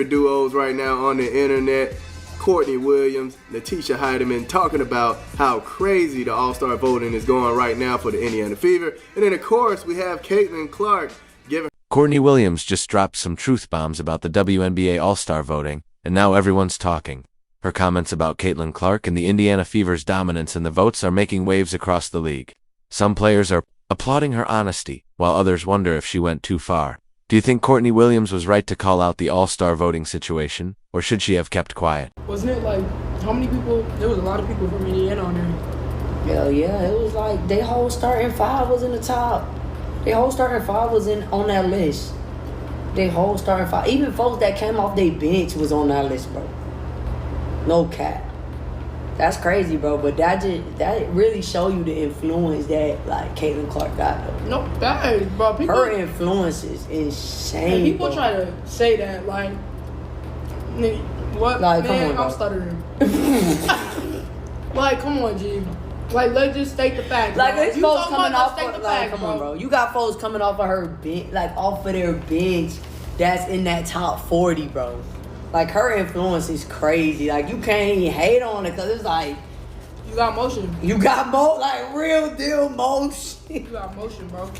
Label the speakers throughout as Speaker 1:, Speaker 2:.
Speaker 1: Duos right now on the internet. Courtney Williams, Natisha Heidemann talking about how crazy the All-Star voting is going right now for the Indiana Fever. And then of course we have Caitlin Clark giving.
Speaker 2: Courtney Williams just dropped some truth bombs about the WNBA All-Star voting, and now everyone's talking. Her comments about Caitlin Clark and the Indiana Fever's dominance in the votes are making waves across the league. Some players are applauding her honesty, while others wonder if she went too far. Do you think Courtney Williams was right to call out the All-Star voting situation, or should she have kept quiet?
Speaker 3: Wasn't it like, how many people? There was a lot of people from Indiana on there.
Speaker 4: Hell yeah, it was like their whole starting five was in the top. Their whole starting five was on that list. Their whole starting five, even folks that came off their bench was on that list, bro. No cap. That's crazy, bro. But that really show you the influence that like Caitlin Clark got, though.
Speaker 3: No, that is, bro. People,
Speaker 4: her influence is insane.
Speaker 3: And people
Speaker 4: bro.
Speaker 3: try to say that like, nigga, what?
Speaker 4: Like,
Speaker 3: man,
Speaker 4: come on,
Speaker 3: I'm stuttering. Like, come on, G. Like, let's just state the facts.
Speaker 4: Like,
Speaker 3: bro.
Speaker 4: it's
Speaker 3: You
Speaker 4: folks
Speaker 3: talking
Speaker 4: coming
Speaker 3: about,
Speaker 4: off.
Speaker 3: let's state the
Speaker 4: Like,
Speaker 3: facts,
Speaker 4: come on, bro. You got folks coming off of her bench, like off of their bench. That's in that top 40, bro. Like, her influence is crazy. Like, you can't even hate on it because it's like...
Speaker 3: You got motion.
Speaker 4: You got like, real deal motion.
Speaker 3: You got motion, bro.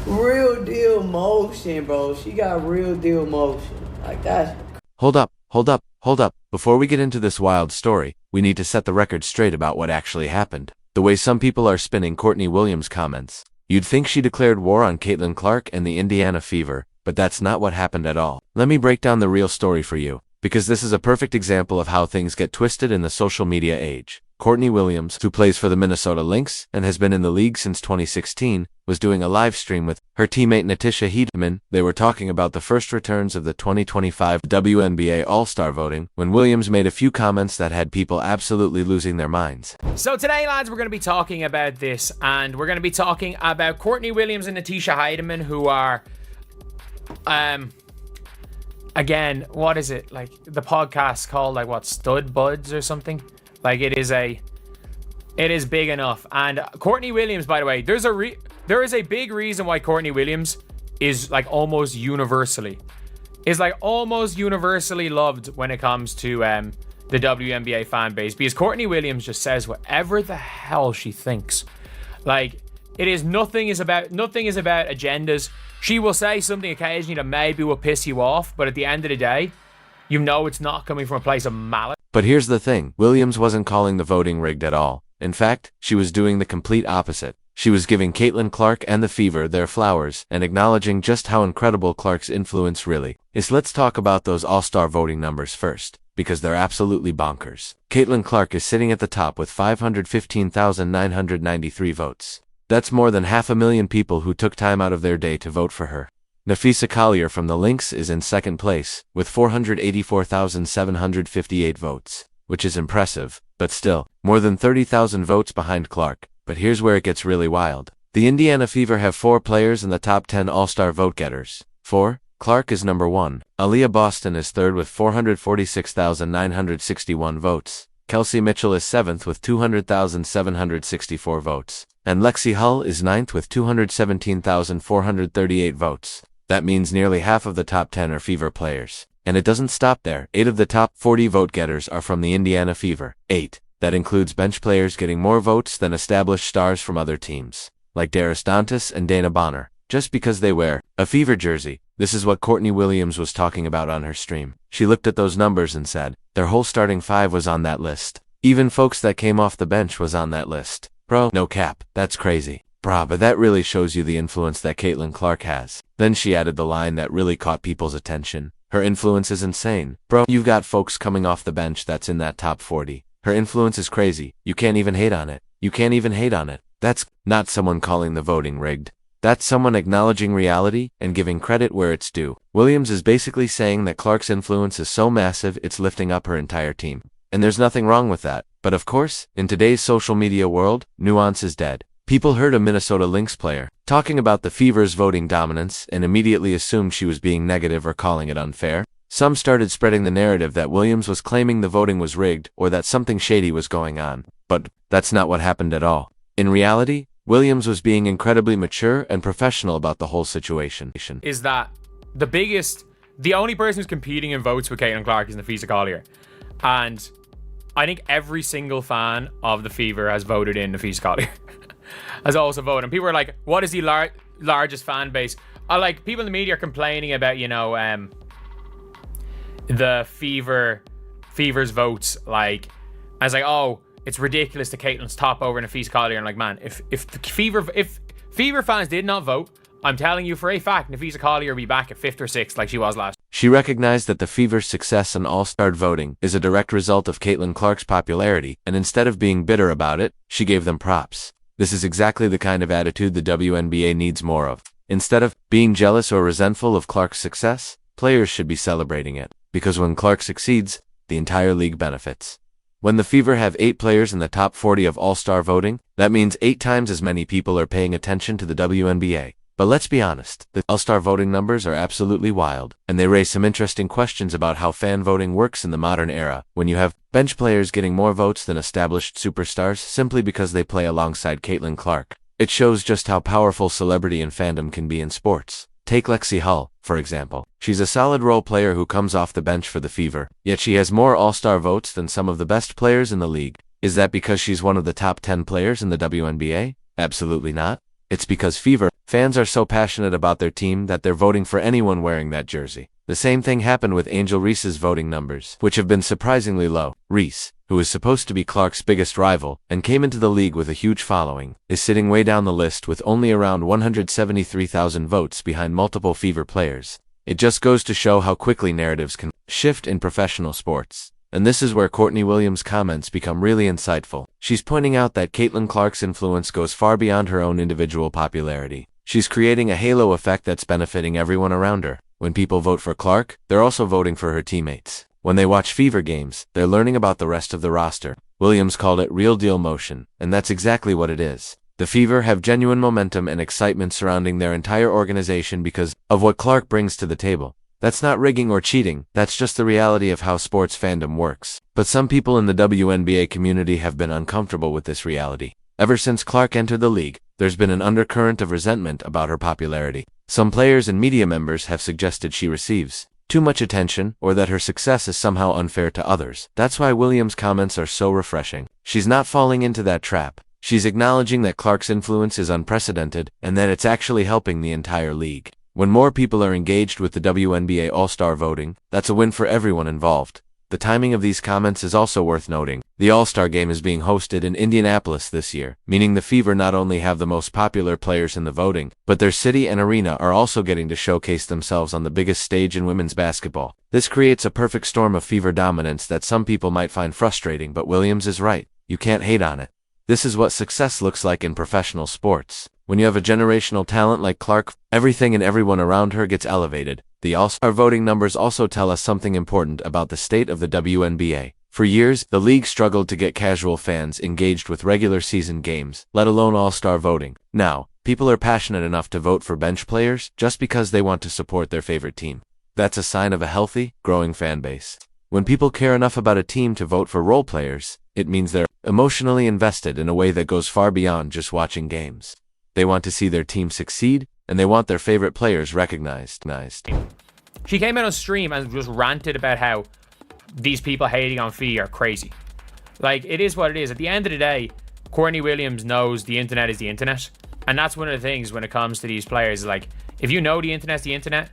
Speaker 4: Real deal motion, bro. She got real deal motion. Like, that's...
Speaker 2: Hold up. Before we get into this wild story, we need to set the record straight about what actually happened. The way some people are spinning Courtney Williams' comments. You'd think she declared war on Caitlin Clark and the Indiana Fever, but that's not what happened at all. Let me break down the real story for you, because this is a perfect example of how things get twisted in the social media age. Courtney Williams, who plays for the Minnesota Lynx and has been in the league since 2016, was doing a live stream with her teammate Natisha Heidemann. They were talking about the first returns of the 2025 WNBA All-Star voting when Williams made a few comments that had people absolutely losing their minds.
Speaker 5: So today, lads, we're going to be talking about this, and we're going to be talking about Courtney Williams and Natisha Heidemann, who are, again, what is it? Like, the podcast called, like, what, Stud Buds or something? Like, it is big enough. And Courtney Williams, by the way, there is a big reason why Courtney Williams is like almost universally loved when it comes to the WNBA fan base, because Courtney Williams just says whatever the hell she thinks. Like, nothing is about agendas. She will say something occasionally that maybe will piss you off, but at the end of the day, you know it's not coming from a place of malice.
Speaker 2: But here's the thing, Williams wasn't calling the voting rigged at all. In fact, she was doing the complete opposite. She was giving Caitlin Clark and the Fever their flowers and acknowledging just how incredible Clark's influence really is. Let's talk about those all-star voting numbers first, because they're absolutely bonkers. Caitlin Clark is sitting at the top with 515,993 votes. That's more than 500,000 people who took time out of their day to vote for her. Napheesa Collier from the Lynx is in second place, with 484,758 votes, which is impressive, but still, more than 30,000 votes behind Clark. But here's where it gets really wild. The Indiana Fever have 4 players in the top 10 All-Star vote-getters. Clark is number 1. Aaliyah Boston is third with 446,961 votes. Kelsey Mitchell is 7th with 200,764 votes. And Lexi Hull is 9th with 217,438 votes. That means nearly half of the top 10 are Fever players. And it doesn't stop there. 8 of the top 40 vote-getters are from the Indiana Fever. 8. That includes bench players getting more votes than established stars from other teams, like Darius Dantas and Dana Bonner, just because they wear a Fever jersey. This is what Courtney Williams was talking about on her stream. She looked at those numbers and said, their whole starting 5 was on that list. Even folks that came off the bench was on that list. Bro, no cap, that's crazy. Brah, but that really shows you the influence that Caitlin Clark has. Then she added the line that really caught people's attention. Her influence is insane. Bro, you've got folks coming off the bench that's in that top 40. Her influence is crazy. You can't even hate on it. That's not someone calling the voting rigged. That's someone acknowledging reality and giving credit where it's due. Williams is basically saying that Clark's influence is so massive it's lifting up her entire team. And there's nothing wrong with that. But of course, in today's social media world, nuance is dead. People heard a Minnesota Lynx player talking about the Fever's voting dominance and immediately assumed she was being negative or calling it unfair. Some started spreading the narrative that Williams was claiming the voting was rigged or that something shady was going on. But that's not what happened at all. In reality, Williams was being incredibly mature and professional about the whole situation.
Speaker 5: Is that the biggest the only person who's competing in votes with Caitlin Clark is Nafisa Collier. And I think every single fan of the Fever has voted in Nafisa Collier. Has also voted. And people are like, what is the largest fan base? Like, people in the media are complaining about, the Fever's votes. Like, I was like, oh, it's ridiculous that Caitlin's top over Nafisa Collier. And like, man, if Fever fans did not vote, I'm telling you for a fact, Nafisa Collier will be back at 5th or 6th like she was last.
Speaker 2: She recognized that the Fever's success in All-Star voting is a direct result of Caitlin Clark's popularity, and instead of being bitter about it, she gave them props. This is exactly the kind of attitude the WNBA needs more of. Instead of being jealous or resentful of Clark's success, players should be celebrating it, because when Clark succeeds, the entire league benefits. When the Fever have 8 players in the top 40 of All-Star voting, that means 8 times as many people are paying attention to the WNBA. But let's be honest, the All-Star voting numbers are absolutely wild, and they raise some interesting questions about how fan voting works in the modern era, when you have bench players getting more votes than established superstars simply because they play alongside Caitlin Clark. It shows just how powerful celebrity and fandom can be in sports. Take Lexi Hull, for example. She's a solid role player who comes off the bench for the Fever, yet she has more All-Star votes than some of the best players in the league. Is that because she's one of the top 10 players in the WNBA? Absolutely not. It's because Fever fans are so passionate about their team that they're voting for anyone wearing that jersey. The same thing happened with Angel Reese's voting numbers, which have been surprisingly low. Reese, who is supposed to be Clark's biggest rival, and came into the league with a huge following, is sitting way down the list with only around 173,000 votes behind multiple Fever players. It just goes to show how quickly narratives can shift in professional sports. And this is where Courtney Williams' comments become really insightful. She's pointing out that Caitlin Clark's influence goes far beyond her own individual popularity. She's creating a halo effect that's benefiting everyone around her. When people vote for Clark, they're also voting for her teammates. When they watch Fever games, they're learning about the rest of the roster. Williams called it real deal motion, and that's exactly what it is. The Fever have genuine momentum and excitement surrounding their entire organization because of what Clark brings to the table. That's not rigging or cheating, that's just the reality of how sports fandom works. But some people in the WNBA community have been uncomfortable with this reality. Ever since Clark entered the league, there's been an undercurrent of resentment about her popularity. Some players and media members have suggested she receives too much attention, or that her success is somehow unfair to others. That's why Williams' comments are so refreshing. She's not falling into that trap. She's acknowledging that Clark's influence is unprecedented, and that it's actually helping the entire league. When more people are engaged with the WNBA All-Star voting, that's a win for everyone involved. The timing of these comments is also worth noting. The All-Star Game is being hosted in Indianapolis this year, meaning the Fever not only have the most popular players in the voting, but their city and arena are also getting to showcase themselves on the biggest stage in women's basketball. This creates a perfect storm of Fever dominance that some people might find frustrating, but Williams is right. You can't hate on it. This is what success looks like in professional sports. When you have a generational talent like Clark, everything and everyone around her gets elevated. The All-Star voting numbers also tell us something important about the state of the WNBA. For years, the league struggled to get casual fans engaged with regular season games, let alone All-Star voting. Now, people are passionate enough to vote for bench players just because they want to support their favorite team. That's a sign of a healthy, growing fan base. When people care enough about a team to vote for role players, it means they're emotionally invested in a way that goes far beyond just watching games. They want to see their team succeed, and they want their favorite players recognized.
Speaker 5: She came out on stream and just ranted about how these people hating on Fee are crazy. Like, it is what it is. At the end of the day, Courtney Williams knows the internet is the internet. And that's one of the things when it comes to these players. Like, if you know the internet's the internet,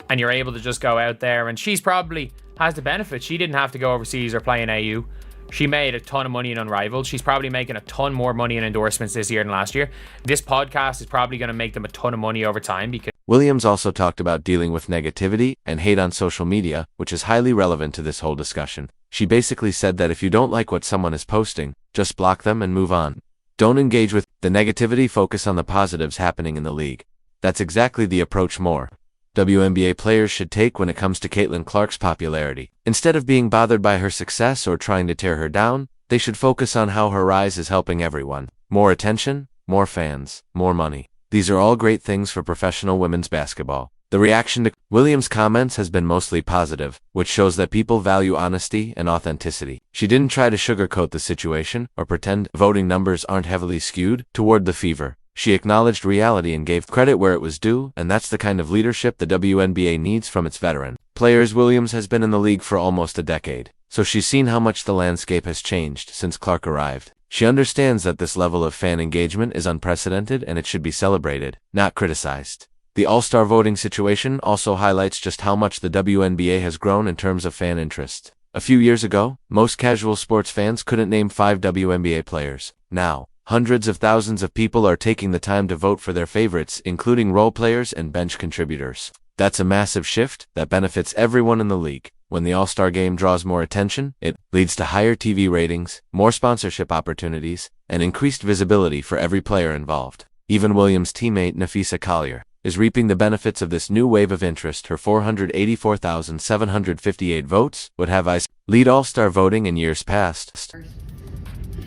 Speaker 5: and you're able to just go out there, and she's probably has the benefit. She didn't have to go overseas or play in AU. She made a ton of money in Unrivaled. She's probably making a ton more money in endorsements this year than last year. This podcast is probably going to make them a ton of money over time because
Speaker 2: Williams also talked about dealing with negativity and hate on social media, which is highly relevant to this whole discussion. She basically said that if you don't like what someone is posting, just block them and move on. Don't engage with the negativity, focus on the positives happening in the league. That's exactly the approach more WNBA players should take when it comes to Caitlin Clark's popularity. Instead of being bothered by her success or trying to tear her down, they should focus on how her rise is helping everyone. More attention, more fans, more money. These are all great things for professional women's basketball. The reaction to Williams' comments has been mostly positive, which shows that people value honesty and authenticity. She didn't try to sugarcoat the situation or pretend voting numbers aren't heavily skewed toward the Fever. She acknowledged reality and gave credit where it was due, and that's the kind of leadership the WNBA needs from its veteran players. players. Williams has been in the league for almost a decade, so she's seen how much the landscape has changed since Clark arrived. She understands that this level of fan engagement is unprecedented and it should be celebrated, not criticized. The All-Star voting situation also highlights just how much the WNBA has grown in terms of fan interest. A few years ago, most casual sports fans couldn't name 5 WNBA players. Now, hundreds of thousands of people are taking the time to vote for their favorites, including role players and bench contributors. That's a massive shift that benefits everyone in the league. When the All-Star game draws more attention, it leads to higher TV ratings, more sponsorship opportunities, and increased visibility for every player involved. Even Williams' teammate Napheesa Collier is reaping the benefits of this new wave of interest. Her 484,758 votes would have ICE lead All-Star voting in years past.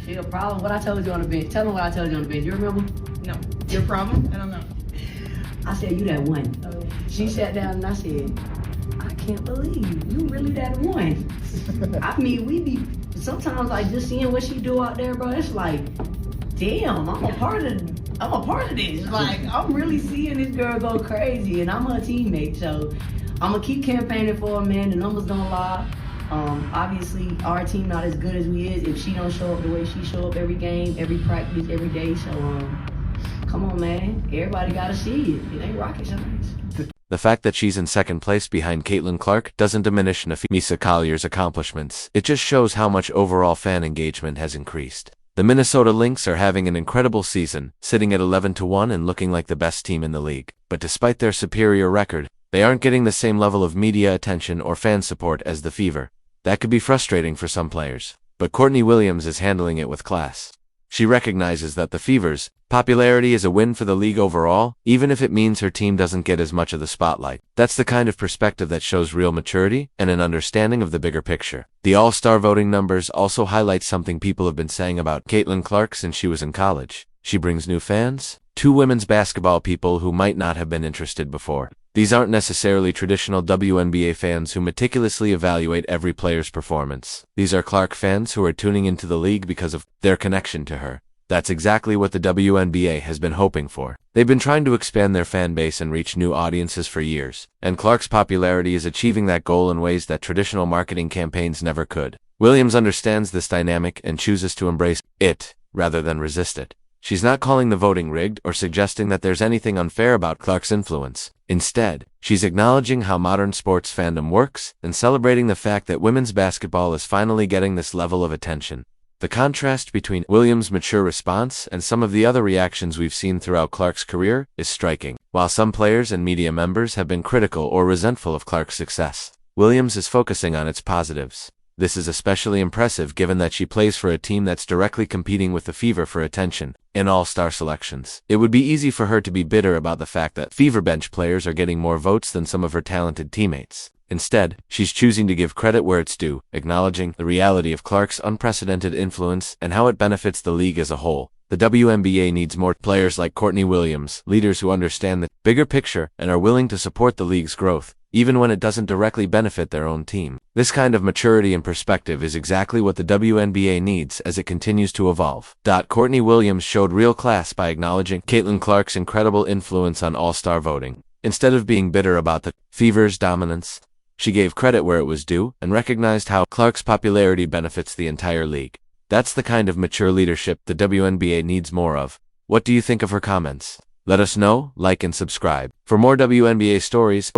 Speaker 4: She a problem. What I told you on the bench. Tell me what I told you on the bench. You remember?
Speaker 3: No. Your problem? I don't know.
Speaker 4: I said, you that one. She sat down and I said, I can't believe you really that one. I mean, we be sometimes like just seeing what she do out there, bro. It's like, damn, I'm a part of this. Like, I'm really seeing this girl go crazy, and I'm her teammate. So I'm gonna keep campaigning for her, man. The numbers don't lie. Obviously, our team not as good as we is if she don't show up the way she show up every game, every practice, every day. So come on, man. Everybody gotta see it. It ain't rocket science.
Speaker 2: The fact that she's in second place behind Caitlin Clark doesn't diminish Napheesa Collier's accomplishments. It just shows how much overall fan engagement has increased. The Minnesota Lynx are having an incredible season, sitting at 11-1 and looking like the best team in the league. But despite their superior record, they aren't getting the same level of media attention or fan support as the Fever. That could be frustrating for some players. But Courtney Williams is handling it with class. She recognizes that the Fever's popularity is a win for the league overall, even if it means her team doesn't get as much of the spotlight. That's the kind of perspective that shows real maturity and an understanding of the bigger picture. The All-Star voting numbers also highlight something people have been saying about Caitlin Clark since she was in college. She brings new fans, 2 women's basketball people who might not have been interested before. These aren't necessarily traditional WNBA fans who meticulously evaluate every player's performance. These are Clark fans who are tuning into the league because of their connection to her. That's exactly what the WNBA has been hoping for. They've been trying to expand their fan base and reach new audiences for years, and Clark's popularity is achieving that goal in ways that traditional marketing campaigns never could. Williams understands this dynamic and chooses to embrace it rather than resist it. She's not calling the voting rigged or suggesting that there's anything unfair about Clark's influence. Instead, she's acknowledging how modern sports fandom works and celebrating the fact that women's basketball is finally getting this level of attention. The contrast between Williams' mature response and some of the other reactions we've seen throughout Clark's career is striking. While some players and media members have been critical or resentful of Clark's success, Williams is focusing on its positives. This is especially impressive given that she plays for a team that's directly competing with the Fever for attention in All-Star selections. It would be easy for her to be bitter about the fact that Fever bench players are getting more votes than some of her talented teammates. Instead, she's choosing to give credit where it's due, acknowledging the reality of Clark's unprecedented influence and how it benefits the league as a whole. The WNBA needs more players like Courtney Williams, leaders who understand the bigger picture and are willing to support the league's growth, even when it doesn't directly benefit their own team. This kind of maturity and perspective is exactly what the WNBA needs as it continues to evolve. Courtney Williams showed real class by acknowledging Caitlin Clark's incredible influence on All-Star voting. Instead of being bitter about the Fever's dominance, she gave credit where it was due and recognized how Clark's popularity benefits the entire league. That's the kind of mature leadership the WNBA needs more of. What do you think of her comments? Let us know, like and subscribe. For more WNBA stories,